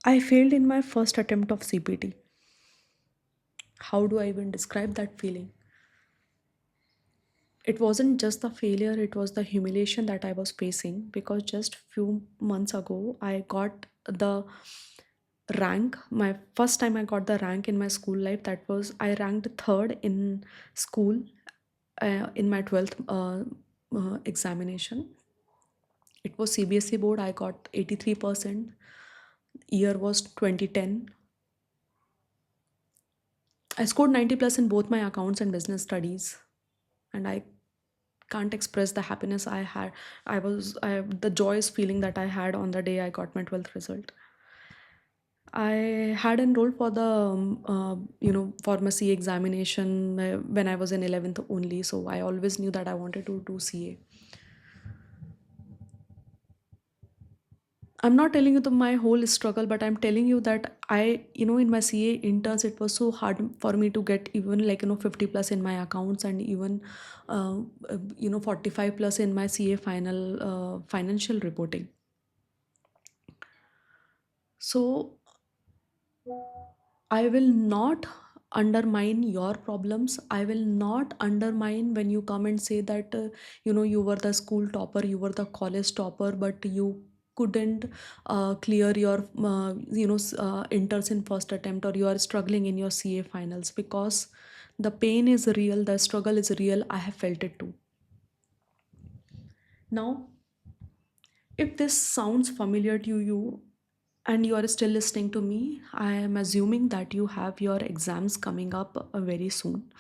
I failed in my first attempt of CPT. How do I even describe that feeling? It wasn't just the failure, it was the humiliation that I was facing, because just few months ago I got the rank. My first time I got the rank in my school life, that was I ranked third in school, in my 12th examination. It was CBSE board. I got 83%. Year was 2010. I scored 90 plus in both my accounts and business studies, and I can't express the happiness I had. The joyous feeling that I had on the day I got my 12th result. I had enrolled for the pharmacy examination when I was in 11th only, so I always knew that I wanted to do CA. I'm not telling you my whole struggle, but I'm telling you that in my CA interns, it was so hard for me to get even 50 plus in my accounts, and even 45 plus in my CA financial reporting. So I will not undermine your problems. I will not undermine when you come and say that, you were the school topper, you were the college topper, but you couldn't clear your, inters in first attempt, or you are struggling in your CA finals, because the pain is real, the struggle is real. I have felt it too. Now, if this sounds familiar to you and you are still listening to me, I am assuming that you have your exams coming up very soon.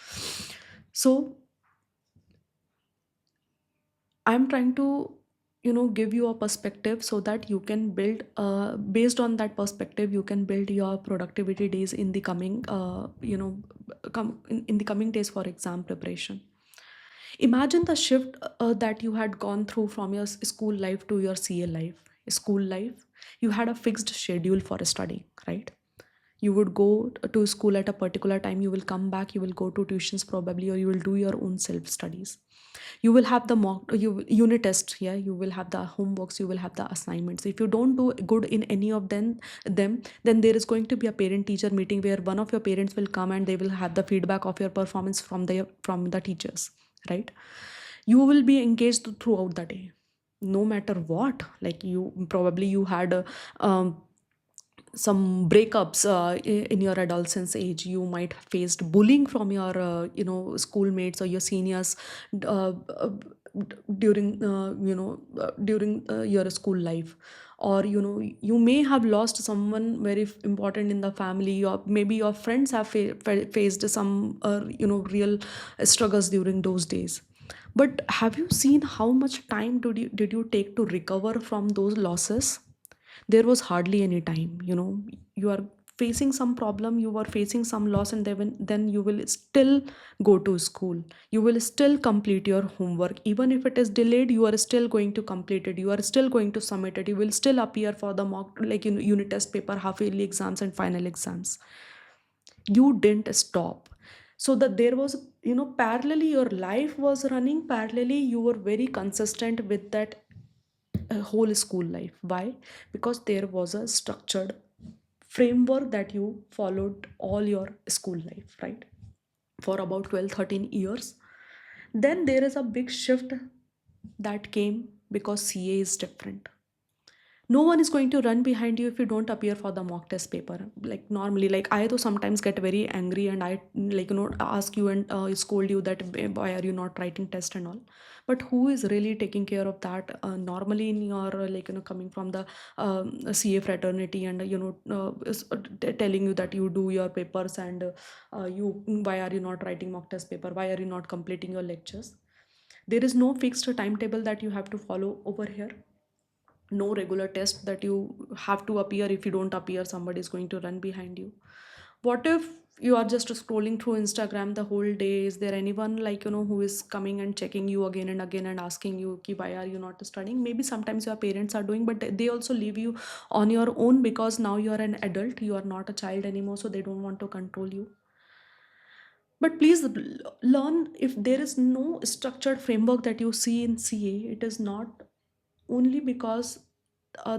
So, I'm trying to, give you a perspective so that you can build, based on that perspective, you can build your productivity days in the coming, in the coming days for exam preparation. Imagine the shift that you had gone through from your school life to your CA life. School life, you had a fixed schedule for studying, right? You would go to school at a particular time, you will come back, you will go to tuitions probably, or you will do your own self studies. You will have the unit test, yeah, you will have the homeworks, you will have the assignments. If you don't do good in any of them, then there is going to be a parent teacher meeting where one of your parents will come and they will have the feedback of your performance from the teachers, right? You will be engaged throughout the day, no matter what. Like, you had some breakups in your adolescence age. You might have faced bullying from your schoolmates or your seniors uh, uh, during your school life. Or you may have lost someone very important in the family, or maybe your friends have faced some real struggles during those days. But have you seen how much time did you take to recover from those losses? There was hardly any time. You are facing some problem, you are facing some loss, and then you will still go to school, you will still complete your homework. Even if it is delayed, you are still going to complete it, you are still going to submit it, you will still appear for the mock, unit test paper, half yearly exams and final exams. You didn't stop. So that there was, parallelly your life was running, parallelly you were very consistent with that whole school life. Why? Because there was a structured framework that you followed all your school life, right? For about 12, 13 years. Then there is a big shift that came because CA is different. No one is going to run behind you if you don't appear for the mock test paper. Like, normally, like, I though sometimes get very angry, and I, ask you and scold you that, why are you not writing test and all. But who is really taking care of that? Normally in your, coming from the CA fraternity, and telling you that you do your papers, and you why are you not writing mock test paper, why are you not completing your lectures? There is no fixed timetable that you have to follow over here. No regular test that you have to appear. If you don't appear, somebody is going to run behind you. What if you are just scrolling through Instagram the whole day? Is there anyone, who is coming and checking you again and again and asking you, ki, why are you not studying? Maybe sometimes your parents are doing, but they also leave you on your own, because now you are an adult, you are not a child anymore, so they don't want to control you. But please learn, if there is no structured framework that you see in CA, it is not only because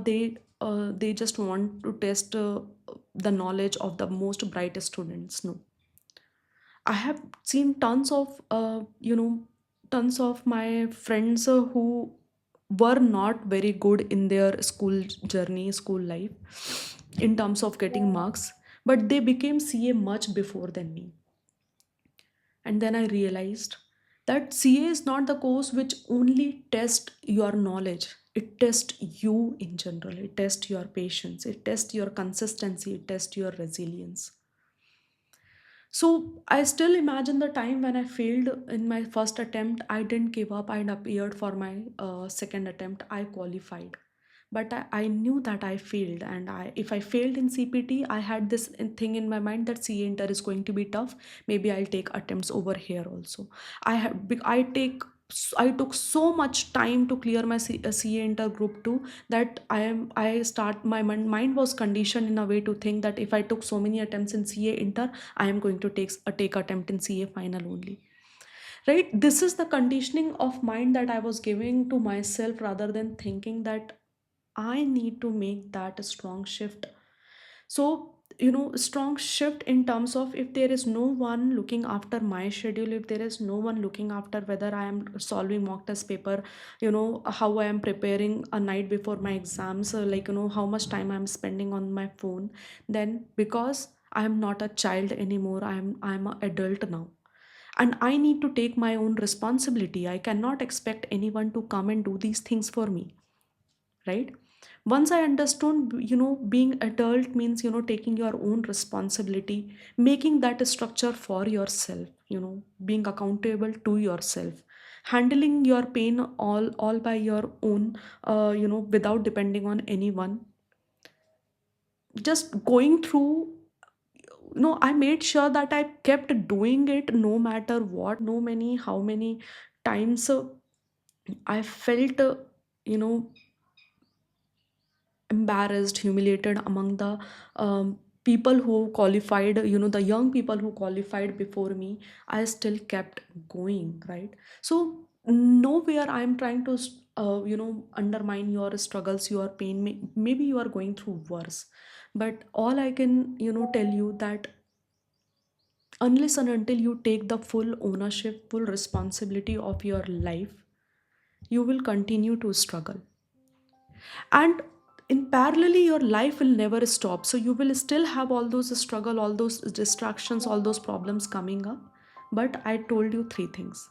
they just want to test the knowledge of the most brightest students. No, I have seen tons of my friends who were not very good in their school journey, school life, in terms of getting marks, but they became CA much before than me. And then I realized that CA is not the course which only tests your knowledge. It tests you in general. It tests your patience. It tests your consistency. It tests your resilience. So I still imagine the time when I failed in my first attempt. I didn't give up. I appeared for my second attempt. I qualified, but I knew that I failed. And if I failed in CPT, I had this thing in my mind that CA Inter is going to be tough. Maybe I'll take attempts over here also. I took so much time to clear my CA Inter Group 2 that I start my mind was conditioned in a way to think that if I took so many attempts in CA Inter, I am going to take attempt in CA final only. Right? This is the conditioning of mind that I was giving to myself, rather than thinking that I need to make that a strong shift. So, strong shift in terms of, if there is no one looking after my schedule, if there is no one looking after whether I am solving mock test paper, how I am preparing a night before my exams, like, how much time I'm spending on my phone, then because I am not a child anymore, I'm an adult now. And I need to take my own responsibility. I cannot expect anyone to come and do these things for me, right? Once I understood, being adult means, taking your own responsibility, making that a structure for yourself, being accountable to yourself, handling your pain all by your own, without depending on anyone, just going through. I made sure that I kept doing it no matter what. No many how many times I felt you know embarrassed, humiliated among the people who qualified, the young people who qualified before me. I still kept going, right? So, nowhere I'm trying to, undermine your struggles, your pain. Maybe you are going through worse. But all I can, tell you that unless and until you take the full ownership, full responsibility of your life, you will continue to struggle. And in parallelly, your life will never stop, so you will still have all those struggle, all those distractions, all those problems coming up. But I told you three things: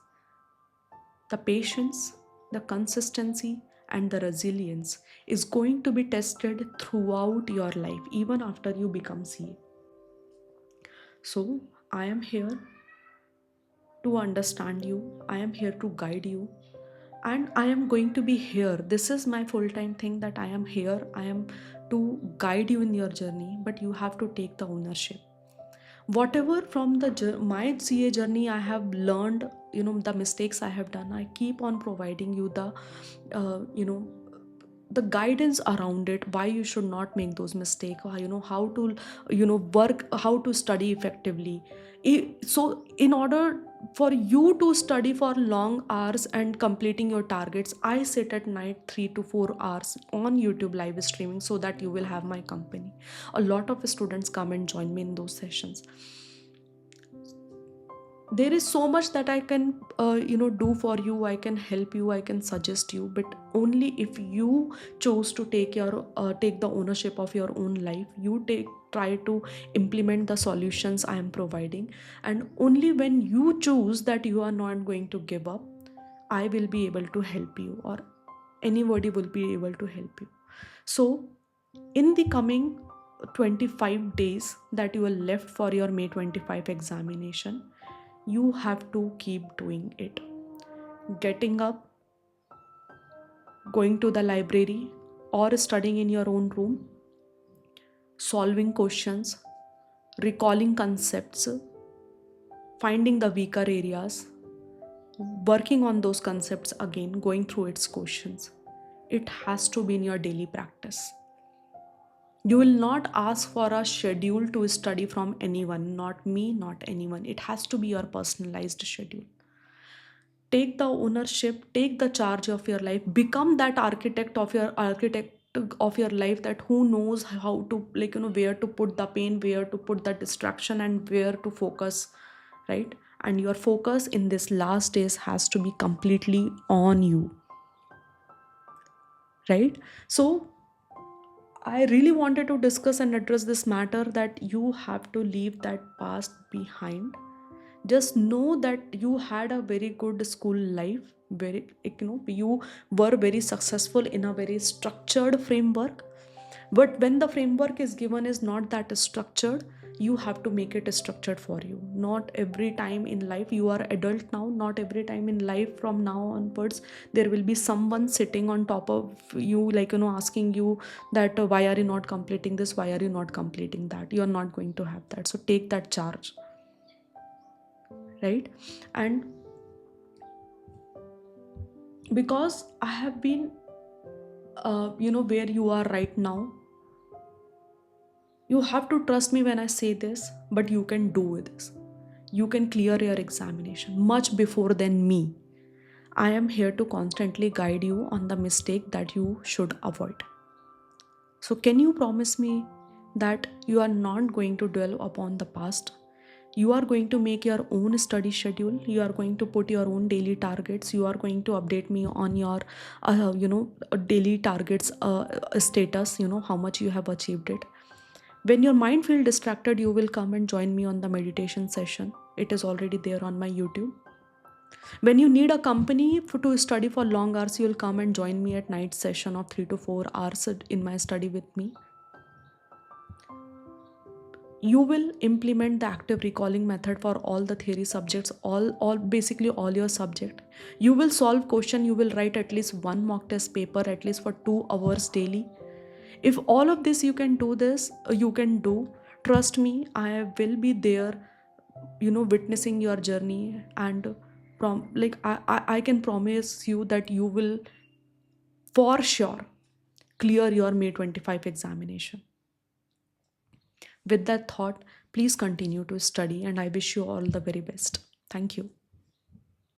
the patience, the consistency, and the resilience is going to be tested throughout your life, even after you become CA. So I am here to understand you, I am here to guide you, and I am going to be here. This is my full time thing, that I am here. I am to guide you in your journey, but you have to take the ownership. Whatever from my CA journey I have learned, the mistakes I have done, I keep on providing you uh, you know the guidance around it, why you should not make those mistakes, how to work, how to study effectively. So in order for you to study for long hours and completing your targets, I sit at night 3 to 4 hours on YouTube live streaming, so that you will have my company. A lot of students come and join me in those sessions. There is so much that I can do for you. I can help you, I can suggest you, but only if you chose to take the ownership of your own life. You try to implement the solutions I am providing, and only when you choose that you are not going to give up, I will be able to help you, or anybody will be able to help you. So in the coming 25 days that you are left for your May 25 examination, you have to keep doing it. Getting up, going to the library, or studying in your own room, solving questions, recalling concepts, finding the weaker areas, working on those concepts again, going through its questions. It has to be in your daily practice. You will not ask for a schedule to study from anyone, not me, not anyone. It has to be your personalized schedule. Take the ownership, take the charge of your life, become that architect of your life, that who knows how to, like, where to put the pain, where to put the distraction, and where to focus, right? And your focus in this last days has to be completely on you, right? So I really wanted to discuss and address this matter, that you have to leave that past behind. Just know that you had a very good school life, very, like, you were very successful in a very structured framework. But when the framework is given is not that structured, you have to make it structured for you. Not every time in life, you are adult now, not every time in life from now onwards there will be someone sitting on top of you, like, asking you that, why are you not completing this, why are you not completing that. You are not going to have that. So take that charge, right? And because I have been, where you are right now, you have to trust me when I say this, but you can do this. You can clear your examination much before than me. I am here to constantly guide you on the mistake that you should avoid. So, can you promise me that you are not going to dwell upon the past? You are going to make your own study schedule. You are going to put your own daily targets. You are going to update me on your, daily targets status. How much you have achieved it. When your mind feels distracted, you will come and join me on the meditation session. It is already there on my YouTube. When you need a company to study for long hours, you will come and join me at night session of 3 to 4 hours in my study with me. You will implement the active recalling method for all the theory subjects, all basically all your subject. You will solve question, you will write at least one mock test paper at least for 2 hours daily. If all of this you can do, this you can do, trust me, I will be there, witnessing your journey. And I can promise you that you will for sure clear your May 25 examination. With that thought, please continue to study, and I wish you all the very best. Thank you.